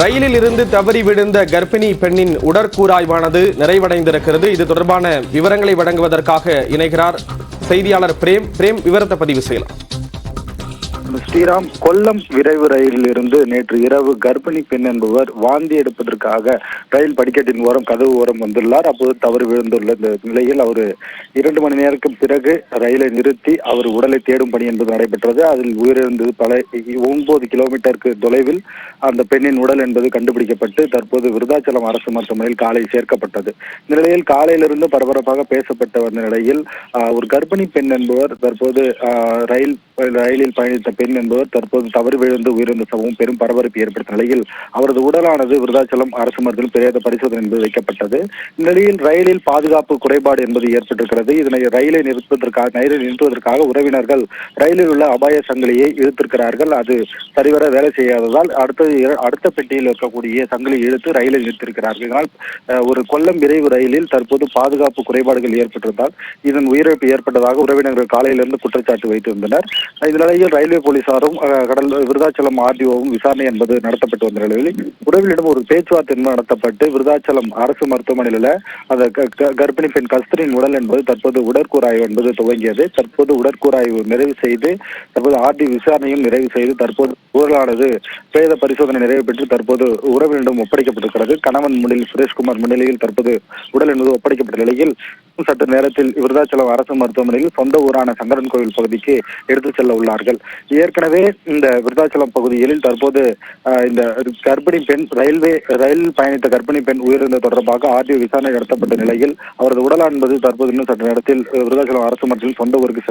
ரயிலில் இருந்து தவறி விழுந்த கர்ப்பிணி பெண்ணின் உடற்கூறாய்வானது நிறைவடைந்திருக்கிறது. இது தொடர்பான விவரங்களை வழங்குவதற்காக இணைகிறார் செய்தியாளர் பிரேம். விவரத்தை பதிவு செய்யலாம். ஸ்ரீராம், கொல்லம் விரைவு ரயிலில் இருந்து நேற்று இரவு கர்ப்பிணி பெண் என்பவர் வாந்தி எடுப்பதற்காக ரயில் படிக்கட்டின் ஓரம் கதவு ஓரம் வந்துள்ளார். அப்போது தவறு விழுந்துள்ள இந்த நிலையில் அவர் 2 மணி நேரத்துக்கு பிறகு ரயிலை நிறுத்தி அவர் உடலை தேடும் பணி என்பது நடைபெற்றது. அதில் உயிரிழந்தது 9 கிலோமீட்டருக்கு தொலைவில் அந்த பெண்ணின் உடல் என்பது கண்டுபிடிக்கப்பட்டு தற்போது விருதாச்சலம் அரசு மருத்துவமனையில் காலை சேர்க்கப்பட்டது. இந்த நிலையில் காலையிலிருந்து பரபரப்பாக பேசப்பட்ட வந்த நிலையில் ஒரு கர்ப்பிணி பெண் என்பவர் தற்போது ரயிலில் பயணித்த பெண் என்பவர் தற்போது தவறு விழுந்து உயிரிழந்த சம்பவம் பெரும் பரபரப்பு ஏற்படுத்த நிலையில் அவரது உடலானது விருதாச்சலம் அரசு மருத்துவமனையில் பிரேத பரிசோதனை என்பது வைக்கப்பட்டது. இந்நிலையில் ரயிலில் பாதுகாப்பு குறைபாடு என்பது ஏற்பட்டிருக்கிறது. இதனை ரயிலை நிறுத்துவதற்காக உறவினர்கள் ரயிலில் உள்ள அபாய சங்கிலியை இழுத்திருக்கிறார்கள். அது சரிவர வேலை செய்யாததால் அடுத்த பெட்டியில் இருக்கக்கூடிய சங்கிலியை இழுத்து ரயிலை நிறுத்திருக்கிறார்கள். இதனால் ஒரு கொல்லம் விரைவு ரயிலில் தற்போது பாதுகாப்பு குறைபாடுகள் ஏற்பட்டிருந்தால் இதன் உயிரிழப்பு ஏற்பட்டதாக உறவினர்கள் காலையிலிருந்து குற்றச்சாட்டு வைத்திருந்தனர். இந்த நிலையில் ரயில்வே போலீசாரும் விருதாச்சலம் ஆர்டிஓவும் விசாரணை என்பது நடத்தப்பட்டு வந்த நிலையில் உறவினரிடம் ஒரு பேச்சுவார்த்தை நடத்தப்பட்டு விருதாச்சலம் அரசு மருத்துவமனையில் உள்ள அந்த கர்ப்பிணி பெண் கஸ்தூரியின் உடல் என்பது தற்போது உடற்கூறாய்வு என்பது துவங்கியது. தற்போது உடற்கூறாய்வு நிறைவு செய்து தற்போது ஆர்டி விசாரணையும் நிறைவு செய்து தற்போது உடலானது பிரேத பரிசோதனை நிறைவு பெற்று தற்போது உறவினரிடம் ஒப்படைக்கப்பட்டிருக்கிறது. கணவன் முன்னிலையில் சுரேஷ்குமார் முன்னிலையில் தற்போது உடல் என்பது ஒப்படைக்கப்பட்ட நிலையில் சற்று நேரத்தில் விருதாச்சலம் அரசு மருத்துவமனையில் சொந்த ஊரான சங்கரன் கோவில் பகுதிக்கு எடுத்துச் செல்ல உள்ளார்கள். ஏற்கனவே இந்த விருதாச்சலம் பகுதியில் தற்போது இந்த கர்ப்பிணி பெண் ரயிலில் பயணித்த கர்ப்பிணி பெண் உயிரிழந்த தொடர்பாக ஆர்டிஓ விசாரணை நடத்தப்பட்ட நிலையில் அவரது உடல் என்பது தற்போது இன்னும் சற்று நேரத்தில் விருதாச்சலம் அரசு மருத்துவமனையில் சொந்த ஊருக்கு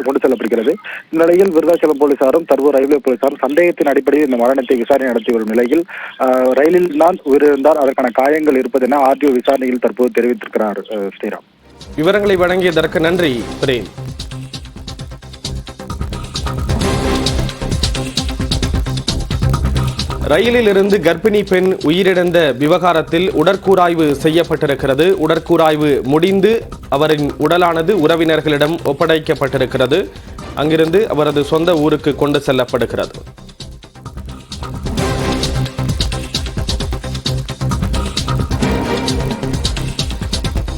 கொண்டு செல்லப்படுகிறது. இந்நிலையில் விருதாச்சலம் போலீசாரும் தற்போது ரயில்வே போலீசாரும் சந்தேகத்தின் அடிப்படையில் இந்த மரணத்தை விசாரணை நடத்தி வரும் நிலையில் ரயிலில் தான் உயிரிழந்தார், அதற்கான காயங்கள் இருப்பது என ஆர்டிஓ விசாரணையில் தற்போது தெரிவித்திருக்கிறார். ஸ்ரீராம், விவரங்களை வழங்கியதற்கு நன்றி பிரேம். ரயிலில் இருந்து கர்ப்பிணி பெண் உயிரிழந்த விவகாரத்தில் உடற்கூறாய்வு செய்யப்பட்டிருக்கிறது. உடற்கூறாய்வு முடிந்து அவரின் உடலானது உறவினர்களிடம் ஒப்படைக்கப்பட்டிருக்கிறது. அங்கிருந்து அவரது சொந்த ஊருக்கு கொண்டு செல்லப்படுகிறது.